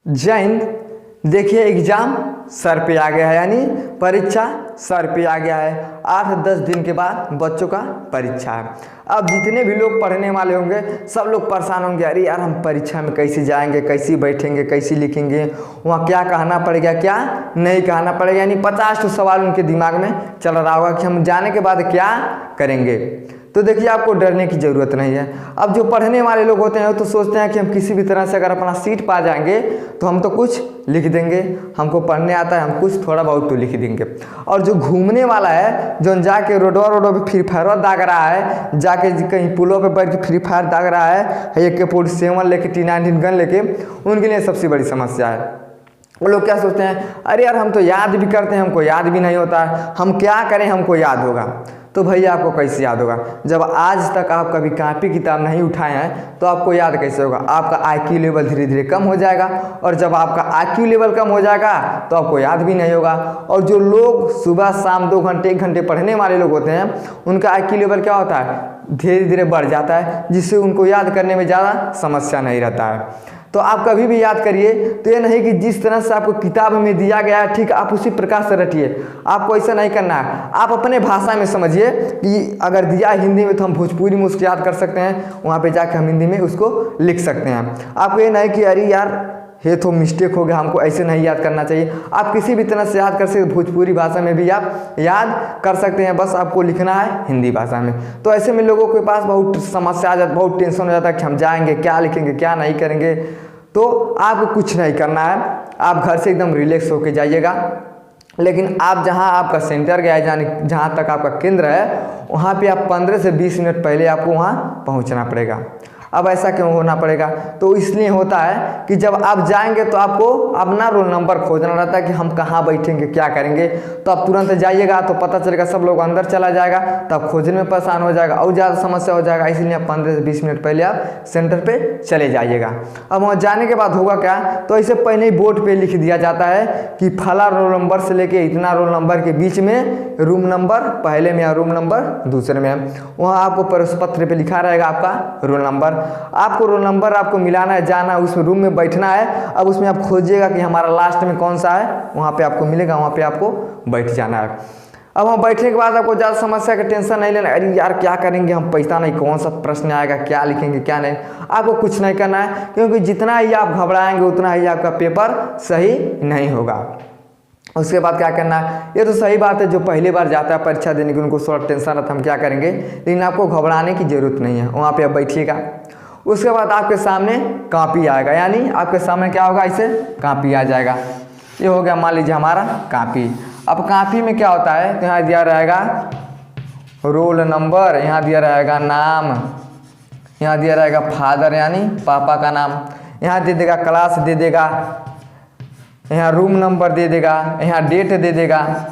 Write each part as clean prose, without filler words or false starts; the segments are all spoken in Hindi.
जय हिंद। देखिए एग्ज़ाम सर पे आ गया है, यानी परीक्षा सर पे आ गया है। 8-10 दिन के बाद बच्चों का परीक्षा है। अब जितने भी लोग पढ़ने वाले होंगे सब लोग परेशान होंगे, अरे यार हम परीक्षा में कैसे जाएंगे, कैसे बैठेंगे, कैसे लिखेंगे, वहाँ क्या कहना पड़ेगा, क्या नहीं कहना पड़ेगा। यानी 50 सवाल उनके दिमाग में चल रहा होगा कि हम जाने के बाद क्या करेंगे। तो देखिए आपको डरने की ज़रूरत नहीं है। अब जो पढ़ने वाले लोग होते हैं वो तो सोचते हैं कि हम किसी भी तरह से अगर अपना सीट पा जाएंगे तो हम तो कुछ लिख देंगे, हमको पढ़ने आता है, हम कुछ थोड़ा बहुत तो लिख देंगे। और जो घूमने वाला है, जो जाके रोडों पे फ्री फायर दाग रहा है, जाके कहीं पुलों पे बैठ के फ्री फायर दाग रहा है, AK-47 लेके, T-19 गन लेके, उनके लिए सबसे बड़ी समस्या है। वो लोग क्या सोचते हैं, अरे यार हम तो याद भी करते हैं, हमको याद भी नहीं होता है, हम क्या करें हमको याद होगा। तो भैया आपको कैसे याद होगा जब आज तक आप कभी कॉपी किताब नहीं उठाए हैं, तो आपको याद कैसे होगा। आपका IQ लेवल धीरे धीरे कम हो जाएगा, और जब आपका IQ लेवल कम हो जाएगा तो आपको याद भी नहीं होगा। और जो लोग सुबह शाम 2 घंटे 1 घंटे पढ़ने वाले लोग होते हैं, उनका IQ लेवल क्या होता है, धीरे धीरे बढ़ जाता है, जिससे उनको याद करने में ज़्यादा समस्या नहीं रहता है। तो आप कभी भी याद करिए तो ये नहीं कि जिस तरह से आपको किताब में दिया गया है ठीक आप उसी प्रकार से रटिए। आपको ऐसा नहीं करना है। आप अपने भाषा में समझिए कि अगर दिया हिंदी में तो हम भोजपुरी में उसको याद कर सकते हैं, वहाँ पे जाकर हम हिंदी में उसको लिख सकते हैं। आपको ये नहीं कि अरे यार ये तो मिस्टेक हो गया, हमको ऐसे नहीं याद करना चाहिए। आप किसी भी तरह से याद कर सकते, भोजपुरी भाषा में भी आप याद कर सकते हैं, बस आपको लिखना है हिंदी भाषा में। तो ऐसे में लोगों के पास बहुत समस्या आ जाती, बहुत टेंशन हो जाता है कि हम जाएंगे क्या लिखेंगे क्या नहीं करेंगे। तो आपको कुछ नहीं करना है, आप घर से एकदम रिलैक्स होकर जाइएगा। लेकिन आप जहां आपका सेंटर गया है, यानी जहां तक आपका केंद्र है, वहां पे आप 15 से 20 मिनट पहले आपको वहां पहुंचना पड़ेगा। अब ऐसा क्यों होना पड़ेगा, तो इसलिए होता है कि जब आप जाएंगे तो आपको अपना रोल नंबर खोजना रहता है कि हम कहाँ बैठेंगे क्या करेंगे। तो आप तुरंत जाइएगा तो पता चलेगा सब लोग अंदर चला जाएगा, तब खोजने में परेशान हो जाएगा और ज़्यादा समस्या हो जाएगा। इसलिए आप 15 से 20 मिनट पहले आप सेंटर पे चले जाइएगा। अब वहाँ जाने के बाद होगा क्या, तो ऐसे पहले ही बोर्ड पे लिख दिया जाता है कि फला रोल नंबर से लेके इतना रोल नंबर के बीच में रूम नंबर पहले में या रूम नंबर दूसरे में है। वहाँ आपको प्रवेश पत्र पे लिखा रहेगा आपका रोल नंबर। आपको रोल नंबर आपको मिलाना है, जाना है, उस रूम में बैठना है। अब उसमें आप खोजिएगा कि हमारा लास्ट में कौन सा है, वहाँ पे आपको मिलेगा, वहाँ पे आपको बैठ जाना है। अब वहाँ बैठने के बाद आपको ज़्यादा समस्या का टेंशन नहीं लेना, अरे यार क्या करेंगे हम, पैसा नहीं, कौन सा प्रश्न आएगा, क्या लिखेंगे क्या नहीं। आपको कुछ नहीं करना है, क्योंकि जितना ही आप घबराएंगे उतना ही आपका पेपर सही नहीं होगा। उसके बाद क्या करना है, ये तो सही बात है, जो पहली बार जाता है परीक्षा देने की उनको थोड़ा टेंशन रहता है हम क्या करेंगे, लेकिन आपको घबराने की ज़रूरत नहीं है। वहाँ पे आप बैठिएगा, उसके बाद आपके सामने कॉपी आएगा, यानी आपके सामने क्या होगा, इसे कॉपी आ जाएगा। ये हो गया मान लीजिए हमारा कॉपी। अब कॉपी में क्या होता है, तो यहाँ दिया रहेगा रोल नंबर, यहाँ दिया रहेगा नाम, यहाँ दिया रहेगा फादर यानी पापा का नाम, यहाँ दे देगा क्लास दे देगा, यहाँ रूम नंबर दे देगा, यहाँ डेट दे देगा।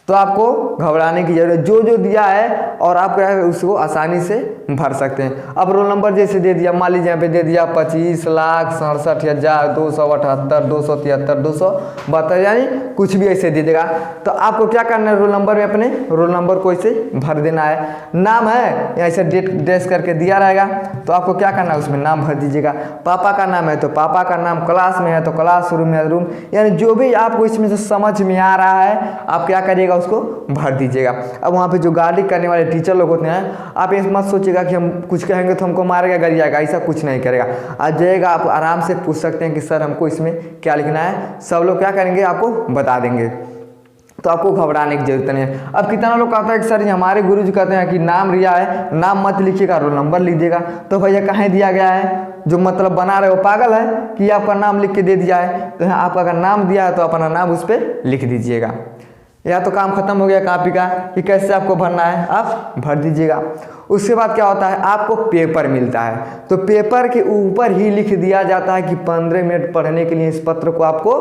तो आपको घबराने की जरूरत, जो जो दिया है और आप क्या है उसको आसानी से भर सकते हैं। अब रोल नंबर जैसे दे दिया, मान लीजिए यहाँ पे दे दिया 25,67,278,273,272, यानी कुछ भी ऐसे दे देगा। तो आपको क्या करना है, रोल नंबर में अपने रोल नंबर को ऐसे भर देना है। नाम है या ऐसे डेट डेस करके दिया रहेगा, तो आपको क्या करना है उसमें नाम भर दीजिएगा। पापा का नाम है तो पापा का नाम, क्लास में है तो क्लास, रूम में रूम, यानी जो भी आपको इसमें से समझ में आ रहा है आप क्या करिएगा उसको भर दीजिएगा। अब वहाँ पे जो गाली करने वाले टीचर लोग होते हैं, आप ये मत सोचिएगा कि हम कुछ कहेंगे तो हमको मारेगा गरियाएगा, ऐसा कुछ नहीं करेगा। आज जाइएगा, आप आराम से पूछ सकते हैं कि सर हमको इसमें क्या लिखना है, सब लोग क्या करेंगे आपको बता देंगे। तो आपको घबराने की जरूरत नहीं है। अब कितना लोग कहता है कि सर ये हमारे गुरुजी कहते हैं कि नाम रिया है, नाम मत लिखिएगा, रोल नंबर लीजिएगा। तो भैया कहाँ दिया गया है, जो मतलब बना रहे वो पागल है कि आपका नाम लिख के दे दिया है। तो यहाँ आपका अगर नाम दिया है तो अपना नाम उस पर लिख दीजिएगा। या तो काम खत्म हो गया कॉपी का कि कैसे आपको भरना है, आप भर दीजिएगा। उसके बाद क्या होता है, आपको पेपर मिलता है। तो पेपर के ऊपर ही लिख दिया जाता है कि 15 मिनट पढ़ने के लिए इस पत्र को आपको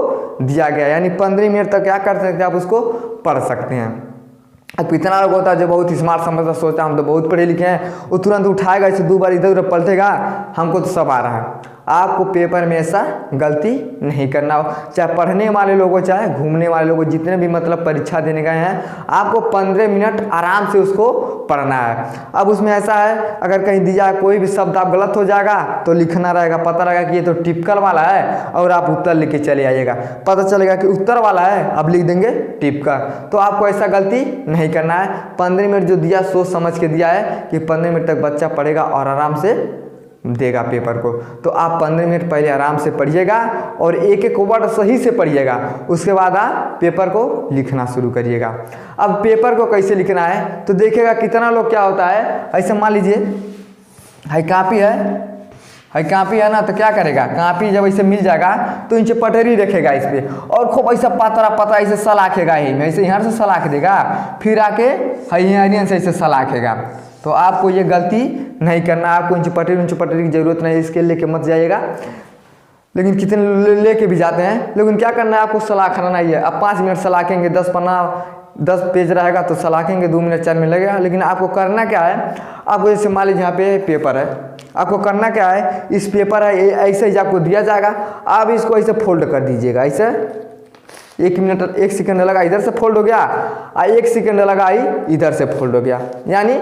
दिया गया, यानी 15 मिनट तक क्या कर सकते हैं, आप उसको पढ़ सकते हैं। अब कितना लोग होता है जो बहुत स्मार्ट समझता सोचता है हम तो बहुत पढ़े लिखे हैं, वो तुरंत उठाएगा, इसे 2 बार इधर उधर पलटेगा, हमको तो सब आ रहा है। आपको पेपर में ऐसा गलती नहीं करना हो, चाहे पढ़ने वाले लोगों चाहे घूमने वाले लोगों, जितने भी मतलब परीक्षा देने गए हैं, आपको 15 मिनट आराम से उसको पढ़ना है। अब उसमें ऐसा है, अगर कहीं दिया कोई भी शब्द आप गलत हो जाएगा तो लिखना रहेगा, पता रहेगा कि ये तो टिपिकल वाला है, और आप उत्तर लिख के चले आइएगा। पता चलेगा कि उत्तर वाला है, अब लिख देंगे टिपिकल। तो आपको ऐसा गलती नहीं करना है। 15 मिनट जो दिया सोच समझ के दिया है कि 15 मिनट तक बच्चा पढ़ेगा और आराम से देगा पेपर को। तो आप 15 मिनट पहले आराम से पढ़िएगा और एक एक वर्ड सही से पढ़िएगा, उसके बाद आप पेपर को लिखना शुरू करिएगा। अब पेपर को कैसे लिखना है तो देखिएगा कितना लोग क्या होता है, ऐसे मान लीजिए कापी है ना, तो क्या करेगा, कापी जब ऐसे मिल जाएगा तो नीचे पटरी रखेगा इस पर, और खूब ऐसा पतरा ऐसे सलाखेगा, ही में ऐसे यहाँ से सलाख देगा, फिर आके हरियन से ऐसे सलाखेगा। तो आपको ये गलती नहीं करना। आपको ऊंची पटरी की जरूरत नहीं, इसके लेके मत जाइएगा। लेकिन कितने लेके भी जाते हैं, लेकिन क्या करना है, आपको सलाखना नहीं है। अब 5 मिनट सलाखेंगे, 10 पन्ना 10 पेज रहेगा तो सलाखेंगे 2 मिनट 4 मिनट लगेगा। लेकिन आपको करना क्या है, आपको जैसे मान लीजिए यहाँ पे पेपर है, आपको करना क्या है, इस पेपर है ऐसे ही आपको दिया जाएगा, आप इसको ऐसे फोल्ड कर दीजिएगा। ऐसे 1 सेकंड लगा इधर से फोल्ड हो गया, और 1 सेकंड लगा इधर से फोल्ड हो गया, यानी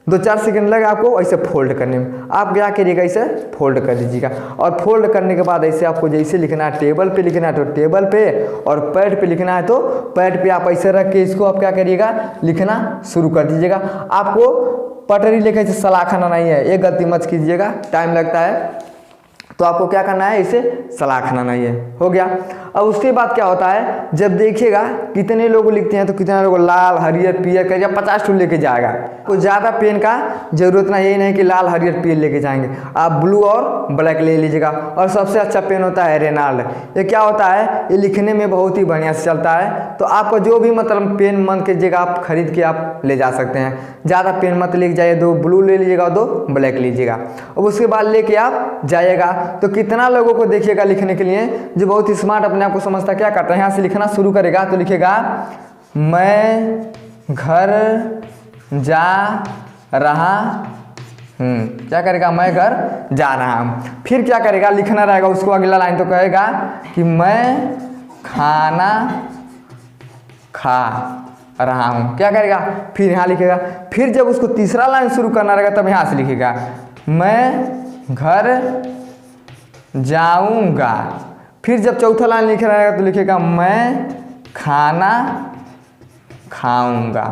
2-4 सेकंड लगा आपको ऐसे फोल्ड करने में। आप क्या करिएगा, ऐसे फोल्ड कर दीजिएगा, और फोल्ड करने के बाद ऐसे आपको जैसे लिखना है, टेबल पे लिखना है तो टेबल पे, और पैड पे लिखना है तो पैड पे आप ऐसे रख के इसको आप क्या करिएगा, लिखना शुरू कर दीजिएगा। आपको पटरी लेके ऐसे सलाखना नहीं है, ये गलती मत कीजिएगा, टाइम लगता है। तो आपको क्या करना है, इसे सलाखना नहीं है, हो गया। अब उसके बाद क्या होता है, जब देखिएगा कितने लोग लिखते हैं तो कितने लोग लाल हरियर पीयर कर 50 टूल लेके जाएगा। कुछ ज़्यादा पेन का जरूरत नहीं, यही नहीं कि लाल हरियर पीयर लेके जाएंगे, आप ब्लू और ब्लैक ले लीजिएगा। और सबसे अच्छा पेन होता है रेनाल्ड। ये क्या होता है, ये लिखने में बहुत ही बढ़िया से चलता है। तो आपको जो भी मतलब पेन मन कीजिएगा आप खरीद के आप ले जा सकते हैं। ज़्यादा पेन मत लेके जाइए, 2 ब्लू ले लीजिएगा और 2 ब्लैक लीजिएगा। और उसके बाद लेके आप जाइएगा। तो कितना लोगों को देखिएगा लिखने के लिए जो बहुत ही स्मार्ट अपने आप को समझता, क्या करता है, यहाँ से लिखना शुरू करेगा तो लिखेगा मैं घर जा रहा हूँ। क्या करेगा, मैं घर जा रहा हूँ। फिर क्या करेगा, लिखना रहेगा उसको अगला लाइन, तो कहेगा कि मैं खाना खा रहा हूँ। क्या करेगा, फिर यहाँ लिखेगा। फिर जब उसको तीसरा लाइन शुरू करना रहेगा तब यहाँ से लिखेगा मैं घर जाऊंगा। फिर जब चौथा लाइन लिखना रहेगा तो लिखेगा मैं खाना खाऊंगा।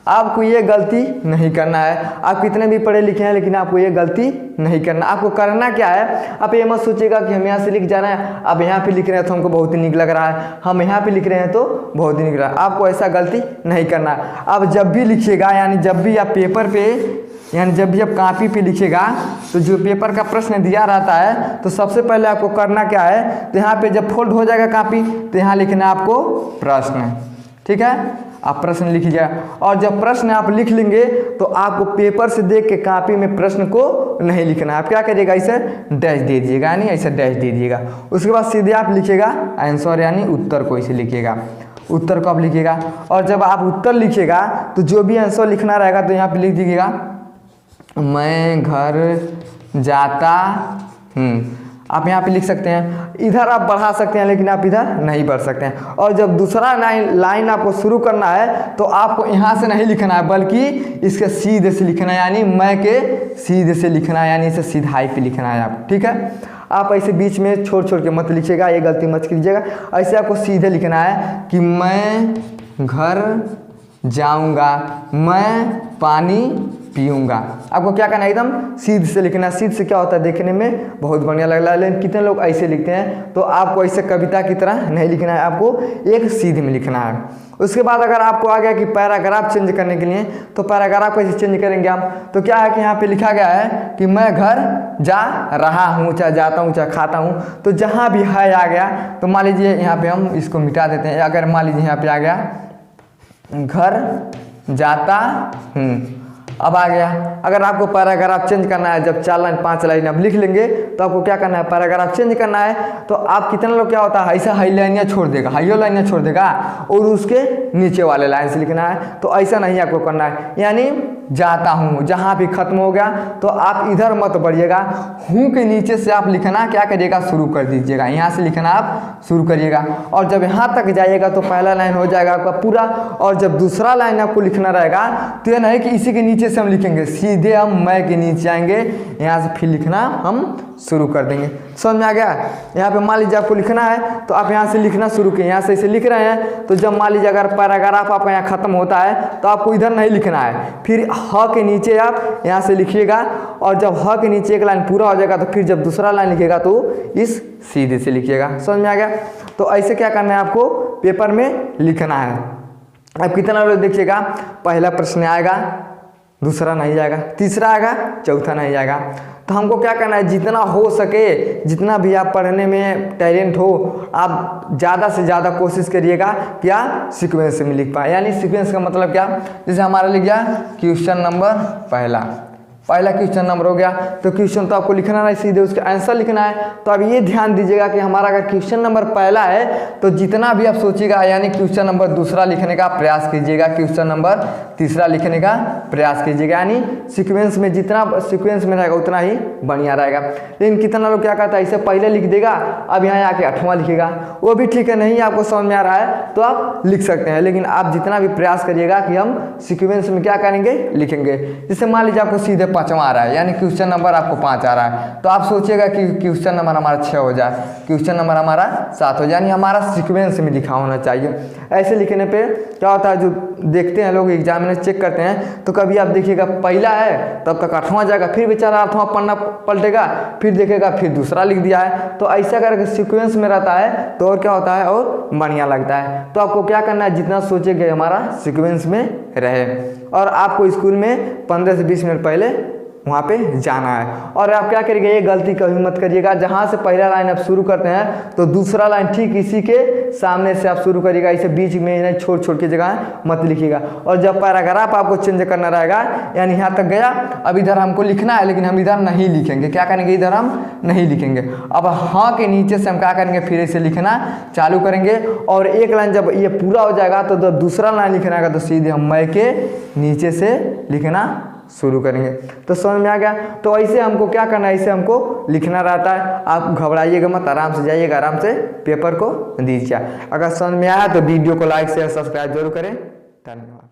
आपको ये गलती नहीं करना है। आप कितने भी पढ़े लिखे हैं लेकिन आपको ये गलती नहीं करना। आपको करना क्या है, आप ये मत सोचिएगा कि हम यहाँ से लिख जा रहे हैं, अब यहाँ पे लिख रहे हैं तो हमको बहुत ही निक लग रहा है, हम यहाँ पे लिख रहे हैं तो बहुत ही निक लग रहा है। आपको ऐसा गलती नहीं करना। आप जब भी लिखिएगा, यानी जब भी आप पेपर पे, यानी जब भी आप कापी पे लिखिएगा तो जो पेपर का प्रश्न दिया रहता है तो सबसे पहले आपको करना क्या है, तो यहाँ पे जब फोल्ड हो जाएगा कापी तो यहाँ लिखना है आपको प्रश्न। ठीक है, आप प्रश्न लिखिएगा। और जब प्रश्न आप लिख लेंगे तो आपको पेपर से देख के कापी में प्रश्न को नहीं लिखना है। आप क्या करिएगा, ऐसे डैश दे दीजिएगा, यानी ऐसे डैश दे दीजिएगा। उसके बाद सीधे आप लिखिएगा आंसर, यानी उत्तर को ऐसे लिखिएगा, उत्तर को आप लिखिएगा। और जब आप उत्तर लिखिएगा तो जो भी आंसर लिखना रहेगा तो यहाँ पे लिख दीजिएगा मैं घर जाता हूँ। आप यहाँ पे लिख सकते हैं, इधर आप बढ़ा सकते हैं लेकिन आप इधर नहीं बढ़ सकते हैं। और जब दूसरा लाइन आपको शुरू करना है तो आपको यहाँ से नहीं लिखना है बल्कि इसके सीधे से लिखना है, यानी मैं के सीधे से लिखना है, यानी इसे सीधाई पे लिखना है आप। ठीक है, आप ऐसे बीच में छोड़ छोड़ के मत लिखिएगा, ये गलती मत कीजिएगा। ऐसे आपको सीधे लिखना है कि मैं घर जाऊँगा, मैं पानी पीऊँगा। आपको क्या करना है, एकदम सीध से लिखना है। सीध से क्या होता है, देखने में बहुत बढ़िया लग रहा है, लेकिन कितने लोग ऐसे लिखते हैं। तो आपको ऐसे कविता की तरह नहीं लिखना है, आपको एक सीध में लिखना है। उसके बाद अगर आपको आ गया कि पैराग्राफ चेंज करने के लिए, तो पैराग्राफ कैसे चेंज करेंगे हम, तो क्या है कि यहाँ पे लिखा गया है कि मैं घर जा रहा हूँ, चाहे जाता हूँ चाहे खाता हूँ, तो जहाँ भी है आ गया तो मान लीजिए यहाँ पे हम इसको मिटा देते हैं। अगर मान लीजिए यहाँ पे आ गया घर जाता हूँ, अब आ गया। अगर आपको पैराग्राफ चेंज करना है, जब 4 लाइन 5 लाइन आप लिख लेंगे तो आपको क्या करना है, पैराग्राफ चेंज करना है। तो आप कितने लोग क्या होता है, ऐसा हाई लाइनियाँ छोड़ देगा, हाइयो लाइनियाँ छोड़ देगा और उसके नीचे वाले लाइन से लिखना है। तो ऐसा नहीं आपको करना है, यानी जाता हूँ, जहाँ भी खत्म हो गया तो आप इधर मत बढ़िएगा, हूँ के नीचे से आप लिखना क्या करिएगा, शुरू कर दीजिएगा। यहाँ से लिखना आप शुरू करिएगा और जब यहाँ तक जाइएगा तो पहला लाइन हो जाएगा आपका पूरा। और जब दूसरा लाइन आपको लिखना रहेगा तो यह नहीं कि इसी के नीचे से हम लिखेंगे, सीधे हम मैं के नीचे आएंगे, यहाँ से फिर लिखना हम शुरू कर देंगे। समझ में आ गया। यहाँ पे मान लीजिए आपको लिखना है तो आप यहाँ से लिखना शुरू किए, यहाँ से इसे लिख रहे हैं तो जब मान लीजिए अगर पैराग्राफ आपका यहाँ खत्म होता है तो आपको इधर नहीं लिखना है, फिर ह के नीचे आप यहाँ से लिखिएगा और जब ह के नीचे एक लाइन पूरा हो जाएगा तो फिर जब दूसरा लाइन लिखिएगा तो इस सीधे से लिखिएगा। समझ में आ गया। तो ऐसे क्या करना है आपको पेपर में लिखना है। अब कितना लोग देखिएगा, पहला प्रश्न आएगा, दूसरा नहीं आएगा, तीसरा आएगा, चौथा नहीं आएगा। तो हमको क्या करना है, जितना हो सके, जितना भी आप पढ़ने में टैलेंट हो, आप ज़्यादा से ज़्यादा कोशिश करिएगा क्या सीक्वेंस में लिख पाए। यानी सीक्वेंस का मतलब क्या, जैसे हमारा लिख गया क्वेश्चन नंबर पहला क्वेश्चन नंबर हो गया तो क्वेश्चन तो आपको लिखना नहीं, सीधे उसका आंसर लिखना है। तो अब ये ध्यान दीजिएगा कि हमारा अगर क्वेश्चन नंबर पहला है तो जितना भी आप सोचिएगा यानी क्वेश्चन नंबर दूसरा लिखने का प्रयास कीजिएगा, क्वेश्चन नंबर तीसरा लिखने का प्रयास कीजिएगा। यानी सीक्वेंस में जितना सीक्वेंस में रहेगा उतना ही बढ़िया रहेगा। लेकिन कितना लोग क्या कहता है, इसे पहले लिख देगा, अब यहाँ आके 8वां लिखेगा, वो भी ठीक है, नहीं आपको समझ में आ रहा है तो आप लिख सकते हैं। लेकिन आप जितना भी प्रयास करिएगा कि हम सीक्वेंस में क्या करेंगे, लिखेंगे। जैसे मान लीजिए आपको सीधे 5वां आ रहा है, यानी क्वेश्चन नंबर आपको 5 आ रहा है, तो आप सोचिएगा कि क्वेश्चन नंबर हमारा 6 हो जाए, क्वेश्चन नंबर हमारा 7 हो जाए, यानी हमारा सीक्वेंस में लिखा होना चाहिए। ऐसे लिखने पे क्या होता है, जो देखते हैं लोग एग्जामिनर चेक करते हैं तो कभी आप देखिएगा पहला है तब तक 8वां जाएगा, फिर बेचारा 8वां पन्ना पलटेगा, फिर देखेगा फिर दूसरा लिख दिया है। तो ऐसा करके सीक्वेंस में रहता है तो और क्या होता है, और बढ़िया लगता है। तो आपको क्या करना है, जितना सोचेंगे हमारा सीक्वेंस में रहे। और आपको स्कूल में 15 से 20 मिनट पहले वहाँ पे जाना है। और आप क्या करिएगा, ये गलती कभी मत करिएगा, जहाँ से पहला लाइन आप शुरू करते हैं तो दूसरा लाइन ठीक इसी के सामने से आप शुरू करिएगा, इसे बीच में नहीं छोड़ के जगह मत लिखिएगा। और जब पैराग्राफ आपको चेंज करना रहेगा, यानी यहाँ तक गया, अब इधर हमको लिखना है लेकिन हम इधर नहीं लिखेंगे, क्या करेंगे, इधर हम नहीं लिखेंगे। अब हाँ के नीचे से हम क्या करेंगे, फिर इसे लिखना चालू करेंगे और एक लाइन जब ये पूरा हो जाएगा तो जब दूसरा लाइन लिखना है तो सीधे हम मैं के नीचे से लिखना शुरू करेंगे। तो समझ में आ गया। तो ऐसे हमको क्या करना है, इसे हमको लिखना रहता है। आप घबराइएगा मत, आराम से जाइएगा, आराम से पेपर को दीजिए। अगर समझ में आया तो वीडियो को लाइक शेयर सब्सक्राइब जरूर करें। धन्यवाद।